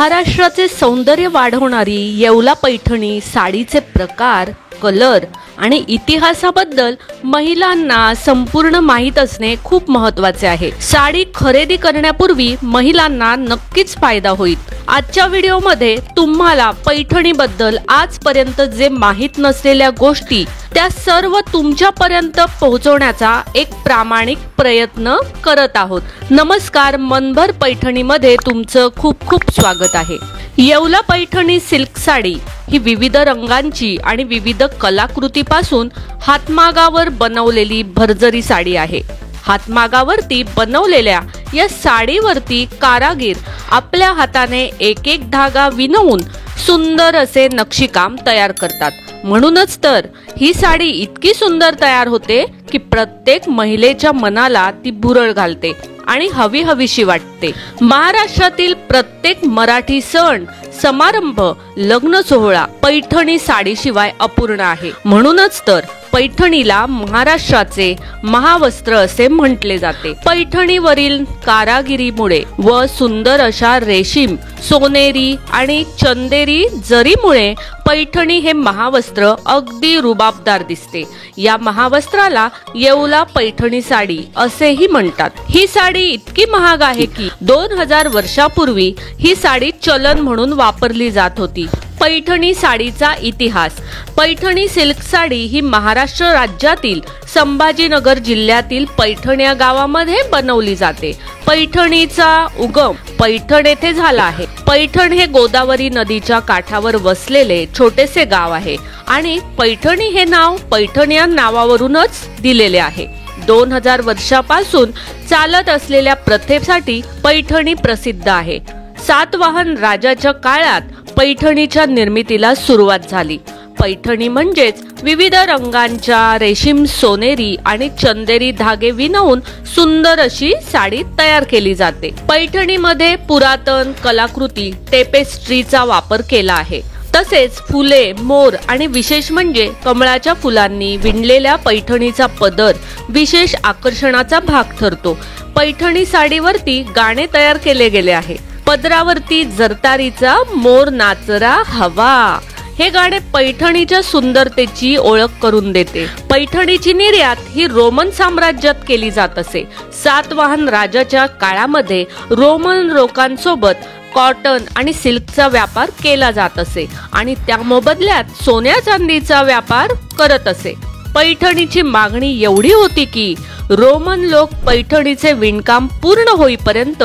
महाराष्ट्राचे सौंदर्य वाढवणारी येवला पैठणी साडीचे प्रकार, कलर आणि इतिहासाबद्दल महिलांना संपूर्ण माहित असणे खूप महत्त्वाचे आहे। साडी खरेदी करण्यापूर्वी महिलांना नक्कीच फायदा होईल। आजच्या व्हिडिओमध्ये तुम्हाला पैठणीबद्दल आजपर्यंत जे माहित नसलेल्या गोष्टी त्या सर्व तुमच्यापर्यंत पोहोचवण्याचा एक प्रामाणिक प्रयत्न करत आहोत। नमस्कार, मनभर पैठणीमध्ये तुमचं खूप खूप स्वागत आहे। येवला पैठणी सिल्क साडी ही विविध रंगांची आणि विविध कलाकृतीपासून हातमागावर बनवलेली भरजरी साडी आहे। हातमागावरती बनवलेल्या या साडीवरती कारागीर आपल्या हाताने एक एक धागा विणून सुंदर असे नक्षीकाम तयार करतात। म्हणूनच तर ही साडी इतकी सुंदर तयार होते की प्रत्येक महिलेच्या मनाला ती भुरळ घालते आणि हवीहवीशी वाटते। महाराष्ट्रातील प्रत्येक मराठी सण समारंभ, लग्न सोहळा पैठणी साडीशिवाय अपूर्ण आहे। म्हणूनच तर पैठणीला महाराष्ट्राचे महावस्त्र असे म्हटले जाते। पैठणीवरील कारागिरीमुळे व सुंदर अशा रेशीम, सोनेरी आणि चंदेरी जरीमुळे पैठणी हे महावस्त्र अगदी रुबाबदार दिसते। या महावस्त्राला येवला पैठणी साडी असेही म्हणतात। ही साडी इतकी महाग आहे की 2000 वर्षापूर्वी ही साडी चलन म्हणून वापरली जात होती। पैठणी साडीचा इतिहास। पैठणी सिल्क साडी ही महाराष्ट्र राज्यातील संभाजीनगर जिल्ह्यातील पैठण या गावामध्ये बनवली जाते। पैठणीचा उगम पैठण येथे झाला आहे। पैठण हे गोदावरी नदीच्या काठावर वसलेले छोटेसे गाव आहे आणि पैठणी हे नाव पैठण या नावावरूनच दिलेले आहे। 2000 वर्षापासून चालत असलेल्या प्रथेसाठी पैठणी प्रसिद्ध आहे। सातवाहन राजाच्या काळात पैठणीच्या निर्मितीला सुरुवात झाली। पैठणी म्हणजेच विविध रंगांच्या रेशीम, सोनेरी आणि चंदेरी धागे विणून सुंदर अशी साडी तयार केली जाते। पैठणीमध्ये पुरातन कलाकृती, टेपेस्ट्रीचा वापर केला आहे। तसेच फुले, मोर आणि विशेष म्हणजे कमळाच्या फुलांनी विणलेल्या पैठणीचा पदर विशेष आकर्षणाचा भाग ठरतो। पैठणी साडीवरती गाणे तयार केले गेले आहे। पदरावरती जरतारीचा मोर नाचरा हवा हे गाणे पैठणीच्या सुंदरतेची ओळख करून देते। पैठणीची निर्यात ही रोमन साम्राज्यात केली जात असे। सातवाहन राजाच्या काळामध्ये रोमन लोकांसोबत कॉटन आणि सिल्कचा व्यापार केला जात असे आणि त्या मोबदल्यात सोन्या चांदीचा व्यापार करत असे। पैठणीची मागणी एवढी होती की रोमन लोक पैठणीचे विणकाम पूर्ण होईपर्यंत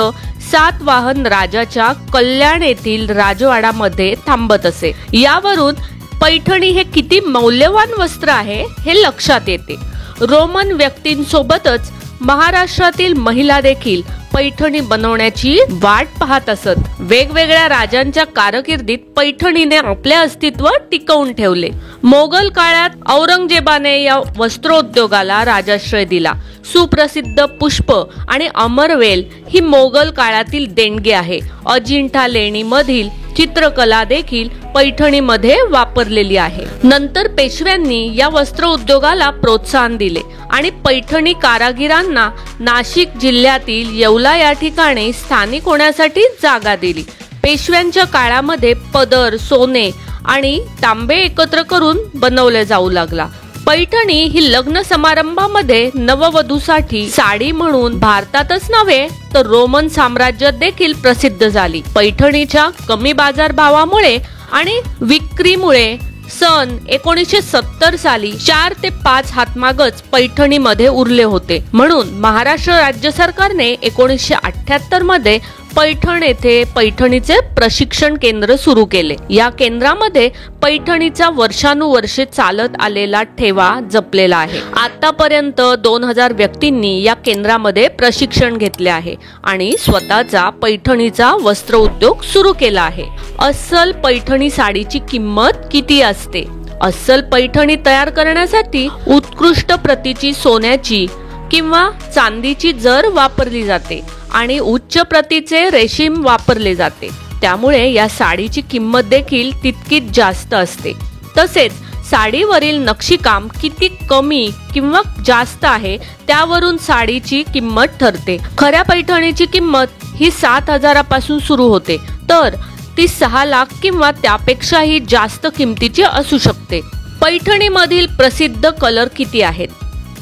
सातवाहन राजाच्या कल्याण येथील राजवाड्यामध्ये थांबत असे। यावरून पैठणी हे किती मौल्यवान वस्त्र आहे हे लक्षात येते। रोमन व्यक्तींसोबतच महाराष्ट्रातील महिला देखील पैठणी बनवण्याची वाट पाहत असत। वेगवेगळ्या राजांच्या कारकिर्दीत पैठणीने आपले अस्तित्व टिकवून ठेवले। मोगल काळात औरंगजेबाने या वस्त्रोद्योगाला राजाश्रय दिला। सुप्रसिद्ध पुष्प आणि अमरवेल ही मोगल काळातील देणगी आहे। अजिंठा लेणी मधील चित्रकला देखील पैठणीमध्ये वापरलेली आहे। नंतर पेशव्यांनी या वस्त्र उद्योगाला प्रोत्साहन दिले आणि पैठणी कारागिरांना नाशिक जिल्ह्यातील येवला या ठिकाणी स्थानिक होण्यासाठी जागा दिली। पेशव्यांच्या काळामध्ये पदर, सोने आणि तांबे एकत्र करून बनवले जाऊ लागला। पैठणी ही लग्न समारंभामध्ये नववधूसाठी साडी म्हणून भारतातच नव्हे तर रोमन साम्राज्यात देखील प्रसिद्ध झाली। पैठणीच्या कमी बाजारभावामुळे आणि विक्रीमुळे सन 1970 साली 4 ते 5 हातमागच पैठणीमध्ये उरले होते। म्हणून महाराष्ट्र राज्य सरकारने 1978 मध्ये पैठण येथे पैठणीचे प्रशिक्षण केंद्र सुरू केले। या केंद्रामध्ये पैठणीचा वर्षानुवर्षे चालत आलेला ठेवा जपलेला आहे। आतापर्यंत 2000 व्यक्तींनी या केंद्रामध्ये प्रशिक्षण घेतले आहे आणि स्वतःचा पैठणीचा वस्त्र उद्योग सुरू केला आहे। अस्सल पैठणी साडीची किंमत किती असते? अस्सल पैठणी तयार करण्यासाठी उत्कृष्ट प्रतीची सोन्याची किंवा चांदीची जर वापरली जाते आणि उच्च प्रतीचे रेशीम वापरले जाते। त्यामुळे या साडीची किंमत देखील तितकीच जास्त असते। तसेच साडीवरील नक्षीकाम किती कमी किंवा जास्त आहे त्यावरून साडीची किंमत ठरते। खऱ्या पैठणीची किंमत ही 7000 पासून सुरू होते, तर ती 6 लाख किंवा त्यापेक्षाही जास्त किमतीची असू शकते. पैठणीमधील प्रसिद्ध कलर किती आहेत?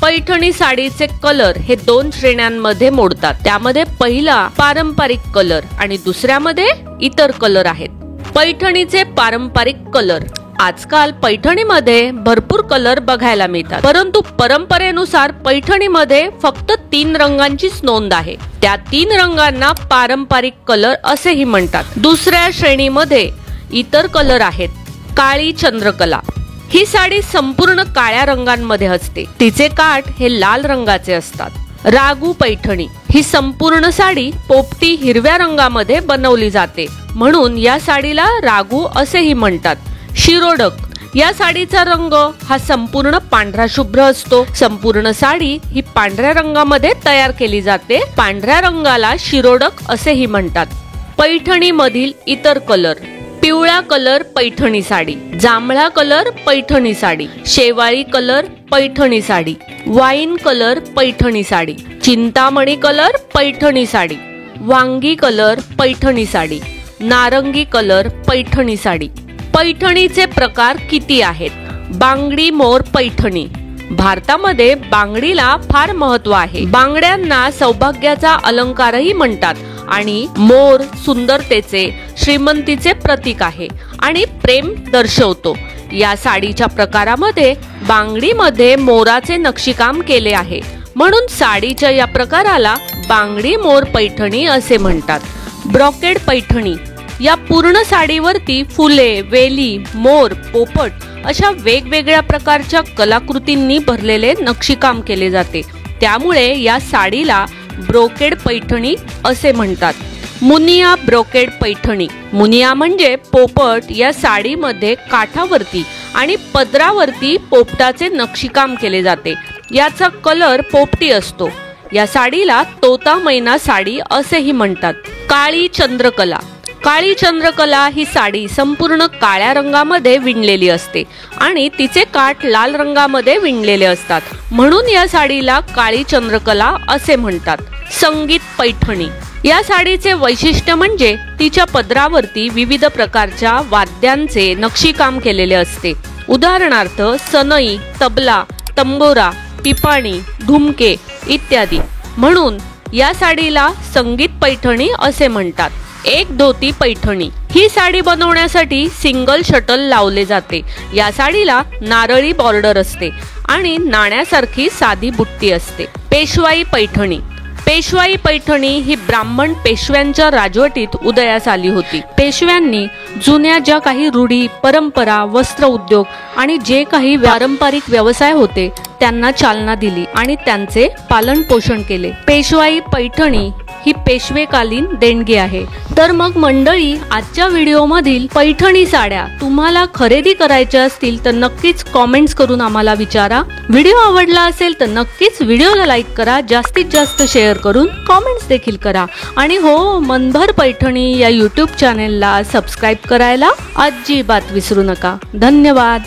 पैठणी साडीचे कलर हे 2 श्रेण्यांमध्ये मोडतात. त्यामध्ये पहिला पारंपरिक कलर आणि दुसऱ्यामध्ये इतर कलर आहेत. पैठणीचे पारंपरिक कलर. आजकाल पैठणीमध्ये भरपूर कलर बघायला मिळतात, परंतु परंपरेनुसार पैठणीमध्ये फक्त 3 रंगांचीच नोंद आहे. त्या 3 रंगांना पारंपरिक कलर असेही म्हणतात. दुसऱ्या श्रेणीमध्ये इतर कलर आहेत. काळी चंद्रकला. ही साडी संपूर्ण काळ्या रंगांमध्ये असते. तिचे काठ हे लाल रंगाचे असतात. रागू पैठणी. ही संपूर्ण साडी पोपटी हिरव्या रंगामध्ये बनवली जाते, म्हणून या साडीला रागू असेही म्हणतात. शिरोडक. या साडीचा रंग हा संपूर्ण पांढरा शुभ्र असतो. संपूर्ण साडी ही पांढऱ्या रंगामध्ये तयार केली जाते. पांढऱ्या रंगाला शिरोडक असेही म्हणतात. पैठणीमधील इतर कलर. पिवळा कलर पैठणी साडी, जांभळा कलर पैठणी साडी, शेवाळी colour Paithani sari, wine colour Paithani sari, Chintamani colour Paithani sari, वांगी कलर पैठणी साडी, नारंगी कलर पैठणी साडी. पैठणीचे प्रकार किती आहेत? बांगडी मोर पैठणी. भारतामध्ये बांगडीला फार महत्व आहे. बांगड्यांना सौभाग्याचा अलंकारही म्हणतात आणि मोर सुंदरतेचे, श्रीमंतीचे प्रतीक आहे आणि प्रेम दर्शवतो. या साडीच्या प्रकारामध्ये बांगडीमध्ये मोराचे नक्षीकाम केले आहे, म्हणून साडीच्या या प्रकाराला बांगडी मोर पैठणी असे म्हणतात. ब्रॉकेड पैठणी. या पूर्ण साडीवरती फुले, वेली, मोर, पोपट अशा वेगवेगळ्या प्रकारच्या कलाकृतींनी भरलेले नक्षीकाम केले जाते. त्यामुळे या साडीला ब्रोकेड पैठणी असे म्हणतात. मुनिया ब्रोकेड पैठणी. मुनिया म्हणजे पोपट. या साडीमध्ये काठावरती आणि पदरावरती पोपटाचे नक्षीकाम केले जाते. याचा कलर पोपटी असतो. या साडीला तोता मैना साडी असेही म्हणतात. काळी चंद्रकला. काळी चंद्रकला ही साडी संपूर्ण काळ्या रंगामध्ये विणलेली असते आणि तिचे काठ लाल रंगामध्ये विणलेले असतात, म्हणून या साडीला काळी चंद्रकला असे म्हणतात. संगीत पैठणी. या साडीचे वैशिष्ट्य म्हणजे तिच्या पदरावरती विविध प्रकारच्या वाद्यांचे नक्षीकाम केलेले असते. उदाहरणार्थ सनई, तबला, तंबोरा, पिपाणी, ढुमके इत्यादी, म्हणून या साडीला संगीत पैठणी असे म्हणतात. एक धोती पैठणी. ही साडी बनवण्यासाठी सिंगल शटल लावले जाते. या साडीला नारळी बॉर्डर असते आणि नाण्यासारखी साधी बुट्टी असते. पेशवाई पैठणी. पेशवाई पैठणी ही ब्राह्मण पेशव्यांच्या राजवटीत उदयास आली होती. पेशव्यांनी जुन्या ज्या काही रूढी, परंपरा, वस्त्र उद्योग आणि जे काही पारंपरिक व्यवसाय होते त्यांना चालना दिली आणि त्यांचे पालन पोषण केले. पेशवाई पैठणी ही पेशवेकालीन देणगी आहे. तर मग मंडळी, आजच्या व्हिडिओमधील पैठणी साड्या तुम्हाला खरेदी करायच्या असतील तर नक्कीच कॉमेंट्स करून आम्हाला विचारा. व्हिडिओ आवडला असेल तर नक्कीच व्हिडिओला लाईक करा, जास्तीत जास्त शेअर करून कॉमेंट्स देखील करा आणि हो, मनभर पैठणी या यूट्यूब चॅनेलला सबस्क्राईब करायला अजिबात विसरू नका. धन्यवाद.